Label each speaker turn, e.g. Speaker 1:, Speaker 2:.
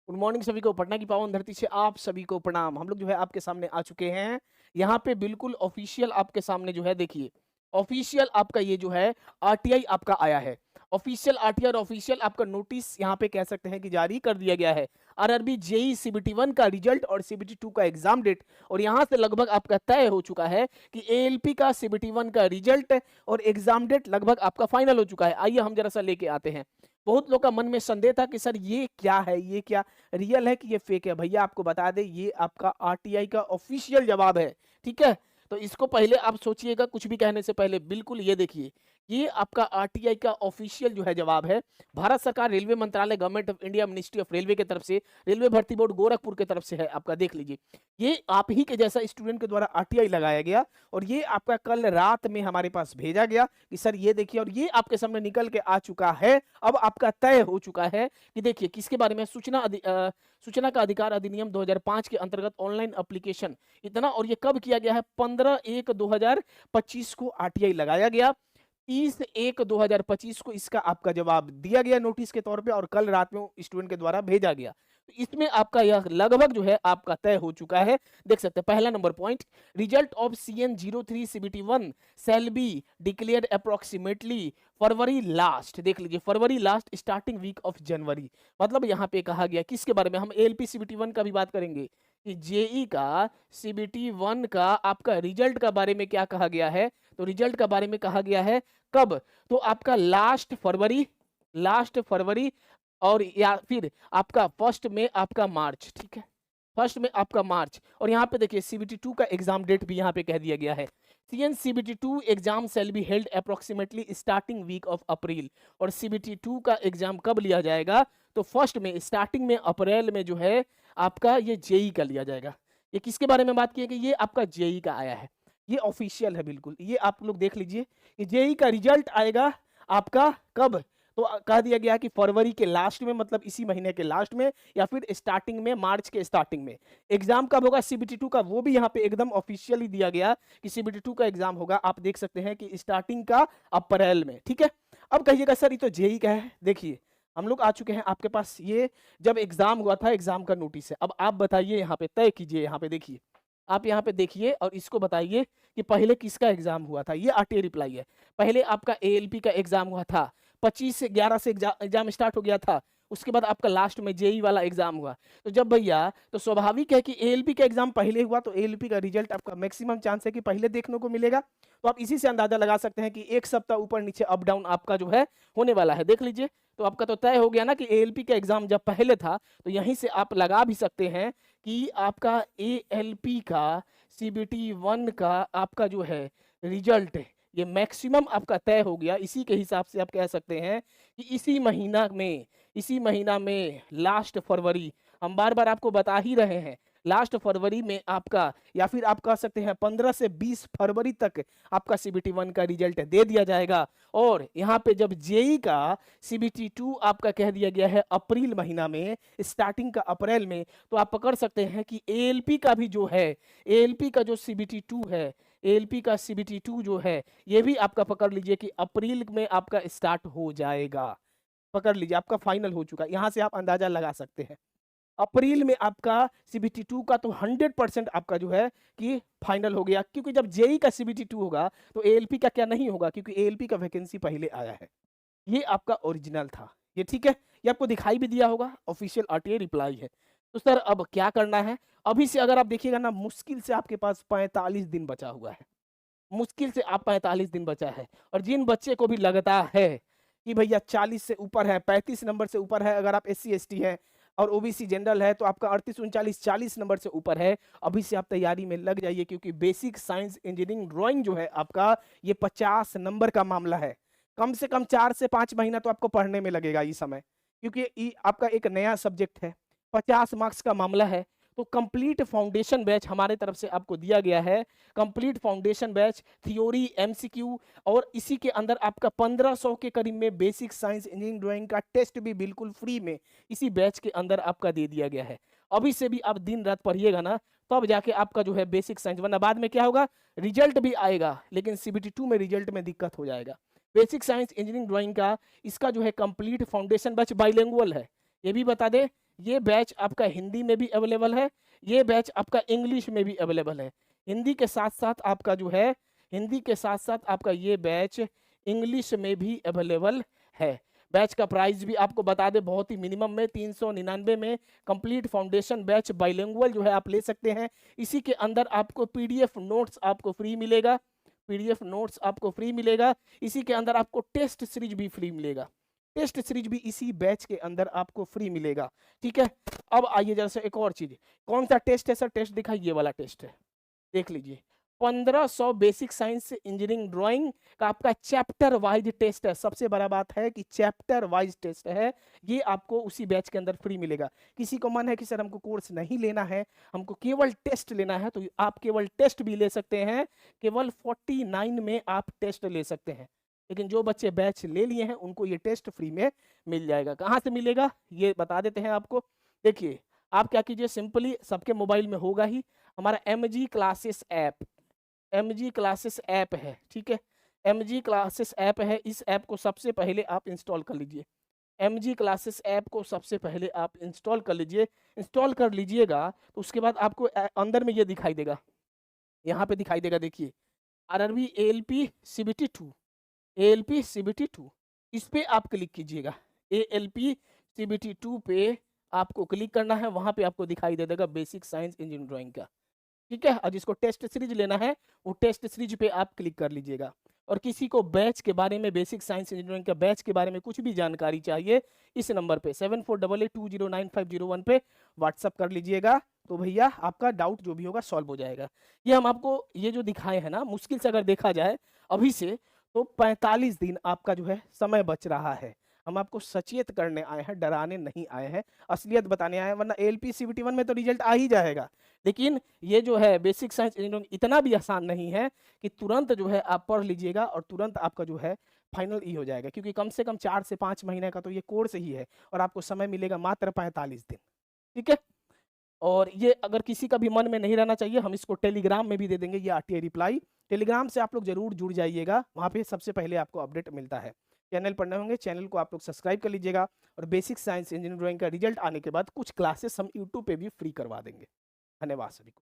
Speaker 1: Good morning सभी को। पटना की पावन धरती से आप सभी को प्रणाम। हम लोग जो है आपके सामने आ चुके हैं। यहाँ पे बिल्कुल ऑफिशियल आपके सामने जो है देखिए, ऑफिशियल आपका ये जो है आरटीआई आपका आया है। ऑफिशियल आरटीआई और ऑफिशियल आपका नोटिस यहाँ पे कह सकते हैं कि जारी कर दिया गया है। आरआरबी जेई सीबीटी 1 का रिजल्ट और सीबीटी 2 का एग्जाम डेट, और यहाँ से लगभग आपका तय हो चुका है कि एएलपी का सीबीटी 1 का रिजल्ट और एग्जाम डेट लगभग आपका फाइनल हो चुका है। आइए हम जरा सा लेके आते हैं। बहुत लोग का मन में संदेह था कि सर ये क्या है, ये क्या रियल है कि ये फेक है। भैया आपको बता दें, ये आपका आरटीआई का ऑफिशियल जवाब है। ठीक है, तो इसको पहले आप सोचिएगा कुछ भी कहने से पहले। बिल्कुल ये देखिए, ये आपका आरटीआई का ऑफिशियल जो है जवाब है। भारत सरकार, रेलवे मंत्रालय, government of India, ministry of railway की तरफ से, रेलवे भर्ती बोर्ड गोरखपुर की तरफ से है आपका। देख लीजिए, ये आप ही के जैसा स्टूडेंट के द्वारा आरटीआई लगाया गया और ये आपका कल रात में हमारे पास भेजा गया कि सर ये देखिए, और ये आपके सामने निकल के आ चुका है। अब आपका तय हो चुका है कि देखिए किसके बारे में। सूचना का अधिकार अधिनियम 2005 के अंतर्गत ऑनलाइन एप्लीकेशन इतना, और ये कब किया गया है? 15/1/2025 को आरटीआई लगाया गया। 30/1/2025 को इसका आपका जवाब दिया गया नोटिस के तौर पे, और कल रात में स्टूडेंट के द्वारा भेजा गया। तो इसमें आपका यह लगभग जो है आपका तय हो चुका है। देख सकते हैं पहला number point, result of CN03 CBT 1 shall be declared approximately फरवरी लास्ट। देख लीजिए, फरवरी लास्ट स्टार्टिंग वीक ऑफ जनवरी। मतलब यहाँ पे कहा गया किसके बारे में? हम एएलपी सीबीटी 1 का भी बात करेंगे कि जेई का सीबीटी 1 का आपका रिजल्ट का बारे में क्या कहा गया है। तो रिजल्ट का बारे में कहा गया है कब? तो आपका लास्ट फरवरी और या फिर आपका फर्स्ट में आपका मार्च। ठीक है, फर्स्ट में आपका मार्च। और यहाँ पे देखिए सीबीटी 2 का एग्जाम डेट भी यहाँ पे कह दिया गया है। CN CBT 2 exam shall be held approximately starting week of April. और CBT 2 का एग्जाम कब लिया जाएगा? तो फर्स्ट में, स्टार्टिंग में अप्रैल में जो है आपका ये जेई का लिया जाएगा। ये किसके बारे में बात की है कि ये आपका जेई का आया है। ये ऑफिशियल है बिल्कुल, ये आप लोग देख लीजिए कि जेई का रिजल्ट आएगा आपका कब? तो कह दिया गया कि फरवरी के लास्ट में, मतलब इसी महीने के लास्ट में, या फिर स्टार्टिंग में, मार्च के स्टार्टिंग में। एग्जाम कब होगा सीबीटी 2 का? वो भी यहाँ पे एकदम ऑफिशियली दिया गया कि सीबीटी 2 का एग्जाम होगा, आप देख सकते हैं कि स्टार्टिंग का अप्रैल में। ठीक है, अब कहिएगा सर ये तो जेई का है। देखिए हम लोग आ चुके हैं आपके पास, ये जब एग्जाम हुआ था एग्जाम का नोटिस है। अब आप बताइए, यहाँ पे तय कीजिए, यहाँ पे देखिए, आप यहाँ पे देखिए और इसको बताइए कि पहले किसका एग्जाम हुआ था। ये आरटीआई रिप्लाई है। पहले आपका एएलपी का एग्जाम हुआ था, 25/11 से एग्जाम स्टार्ट हो गया था। उसके बाद आपका लास्ट में जेई वाला एग्जाम हुआ। तो जब भैया, तो स्वाभाविक है कि एएलपी का एग्जाम पहले हुआ तो एएलपी का रिजल्ट आपका मैक्सिमम चांस है कि पहले देखने को मिलेगा। तो आप इसी से अंदाजा लगा सकते हैं कि एक सप्ताह ऊपर नीचे अप डाउन आपका जो है होने वाला है। देख लीजिए, तो आपका तो तय हो गया ना कि एएलपी का एग्जाम जब पहले था, तो यहीं से आप लगा भी सकते हैं कि आपका एएलपी का सीबीटी 1 का आपका जो है रिजल्ट है, ये मैक्सिमम आपका तय हो गया। इसी के हिसाब से आप कह सकते हैं कि इसी महीना में लास्ट फरवरी, हम बार बार आपको बता ही रहे हैं, लास्ट फरवरी में आपका, या फिर आप कह सकते हैं 15 से 20 फरवरी तक आपका सीबीटी 1 का रिजल्ट दे दिया जाएगा। और यहाँ पे जब जेई का सीबीटी 2 आपका कह दिया गया है अप्रैल महीना में, स्टार्टिंग का अप्रैल में, तो आप पकड़ सकते हैं कि एएलपी का भी जो है, एएलपी का जो सीबीटी 2 है, एएलपी का सीबीटी 2 जो है, ये भी आपका पकड़ लीजिए कि अप्रैल में आपका स्टार्ट हो जाएगा। पकड़ लीजिए, आपका फाइनल हो चुका है। यहाँ से आप अंदाजा लगा सकते हैं अप्रैल में आपका सीबीटी 2 का तो 100% आपका जो है कि फाइनल हो गया। क्योंकि जब जेई का सीबीटी 2 होगा तो एएलपी का क्या नहीं होगा, क्योंकि एएलपी का वैकेंसी पहले आया है। ये आपका ओरिजिनल था ये। ठीक है, ये आपको दिखाई भी दिया होगा, ऑफिशियल आरटीआई रिप्लाई है। तो सर अब क्या करना है? अभी से अगर आप देखिएगा ना, मुश्किल से आपके पास 45 दिन बचा हुआ है। मुश्किल से आप 45 दिन बचा है। और जिन बच्चे को भी लगता है कि भैया 40 से ऊपर है, 35 नंबर से ऊपर है, अगर आप SC ST है और ओबीसी जनरल है, तो आपका 38 39 40 नंबर से ऊपर है, अभी से आप तैयारी में लग जाइए। क्योंकि बेसिक साइंस इंजीनियरिंग ड्राइंग जो है आपका, ये 50 नंबर का मामला है। कम से कम 4 से 5 महीना तो आपको पढ़ने में लगेगा इस समय, क्योंकि ये आपका एक नया सब्जेक्ट है, 50 मार्क्स का मामला है। तो कंप्लीट फाउंडेशन बैच हमारे तरफ से आपको दिया गया है। Complete foundation batch, theory, MCQ, और इसी के अंदर आपका 1500 के करीब में बेसिक साइंस इंजीनियरिंग ड्राइंग का टेस्ट भी बिल्कुल फ्री में इसी बैच के अंदर आपका दे दिया गया है। अभी से भी आप दिन रात पढ़िएगा ना, तब जाके आपका जो है बेसिक साइंस, वरना बाद में क्या होगा, रिजल्ट भी आएगा लेकिन सीबीटी 2 में रिजल्ट में दिक्कत हो जाएगा। बेसिक साइंस इंजीनियरिंग ड्राइंग का इसका जो है कंप्लीट फाउंडेशन बैच बाइलिंगुअल है। ये भी बता दे ये बैच आपका हिंदी में भी अवेलेबल है, ये बैच आपका इंग्लिश में भी अवेलेबल है। हिंदी के साथ साथ आपका जो है, हिंदी के साथ साथ आपका ये बैच इंग्लिश में भी अवेलेबल है। बैच का प्राइस भी आपको बता दें, बहुत ही मिनिमम में 399 में कंप्लीट फाउंडेशन बैच बाइलिंगुअल जो है आप ले सकते हैं। इसी के अंदर आपको पीडीएफ नोट्स आपको फ्री मिलेगा, पीडीएफ नोट्स आपको फ्री मिलेगा। इसी के अंदर आपको टेस्ट सीरीज भी फ्री मिलेगा, टेस्ट सीरीज भी इसी बैच के अंदर आपको फ्री मिलेगा। ठीक है, अब आइए जरा से एक और चीज, कौन सा टेस्ट है सर? टेस्ट दिखाई, ये वाला टेस्ट है, देख लीजिए। 1500 बेसिक साइंस इंजीनियरिंग ड्राइंग का आपका चैप्टर वाइज टेस्ट है। सबसे बड़ा बात है कि चैप्टर वाइज टेस्ट है, ये आपको उसी बैच के अंदर फ्री मिलेगा। किसी को मन है कि सर हमको कोर्स नहीं लेना है, हमको केवल टेस्ट लेना है, तो आप केवल टेस्ट भी ले सकते हैं। केवल 49 में आप टेस्ट ले सकते हैं। लेकिन जो बच्चे बैच ले लिए हैं उनको ये टेस्ट फ्री में मिल जाएगा। कहाँ से मिलेगा ये बता देते हैं आपको। देखिए, आप क्या कीजिए, सिंपली सबके मोबाइल में होगा ही, हमारा MG classes app, MG classes app है। ठीक है, MG क्लासेस ऐप है, इस ऐप को सबसे पहले आप इंस्टॉल कर लीजिए। MG क्लासेस ऐप को सबसे पहले आप इंस्टॉल कर लीजिए। इंस्टॉल कर लीजिएगा तो उसके बाद आपको अंदर में ये दिखाई देगा, यहाँ पे दिखाई देगा, देखिए RRB ALP CBT 2, ALP CBT 2, इस पे आप क्लिक कीजिएगा। ALP CBT 2 पे आपको क्लिक करना है, वहां पे आपको दिखाई दे देगा बेसिक साइंस इंजीनियरिंग ड्राइंग का। ठीक है, और जिसको टेस्ट सीरीज लेना है वो टेस्ट सीरीज पे आप क्लिक कर लीजिएगा। और किसी को बैच के बारे में, बेसिक साइंस इंजीनियरिंग का बैच के बारे में कुछ भी जानकारी चाहिए, इस नंबर पे 7488209501 पे व्हाट्सअप कर लीजिएगा, तो भैया आपका डाउट जो भी होगा सॉल्व हो जाएगा। ये हम आपको ये जो दिखाए हैं ना, मुश्किल से अगर देखा जाए अभी से तो 45 दिन आपका जो है समय बच रहा है। हम आपको सचेत करने आए हैं, डराने नहीं आए हैं, असलियत बताने आए हैं। वरना ALP CBT 1 में तो रिजल्ट आ ही जाएगा, लेकिन ये जो है बेसिक साइंस इंजीनियरिंग इतना भी आसान नहीं है कि तुरंत जो है आप पढ़ लीजिएगा और तुरंत आपका जो है फाइनल ई हो जाएगा। क्योंकि कम से कम 4 से 5 महीने का तो ये कोर्स ही है और आपको समय मिलेगा मात्र 45 दिन। ठीक है, और ये अगर किसी का भी मन में नहीं रहना चाहिए, हम इसको टेलीग्राम में भी दे देंगे, ये RTI रिप्लाई। टेलीग्राम से आप लोग जरूर जुड़ जाइएगा, वहाँ पे सबसे पहले आपको अपडेट मिलता है। चैनल पर नए होंगे, चैनल को आप लोग सब्सक्राइब कर लीजिएगा। और बेसिक साइंस इंजीनियरिंग ड्राइंग का रिजल्ट आने के बाद कुछ क्लासेस हम यूट्यूब पे भी फ्री करवा देंगे। धन्यवाद सभी को।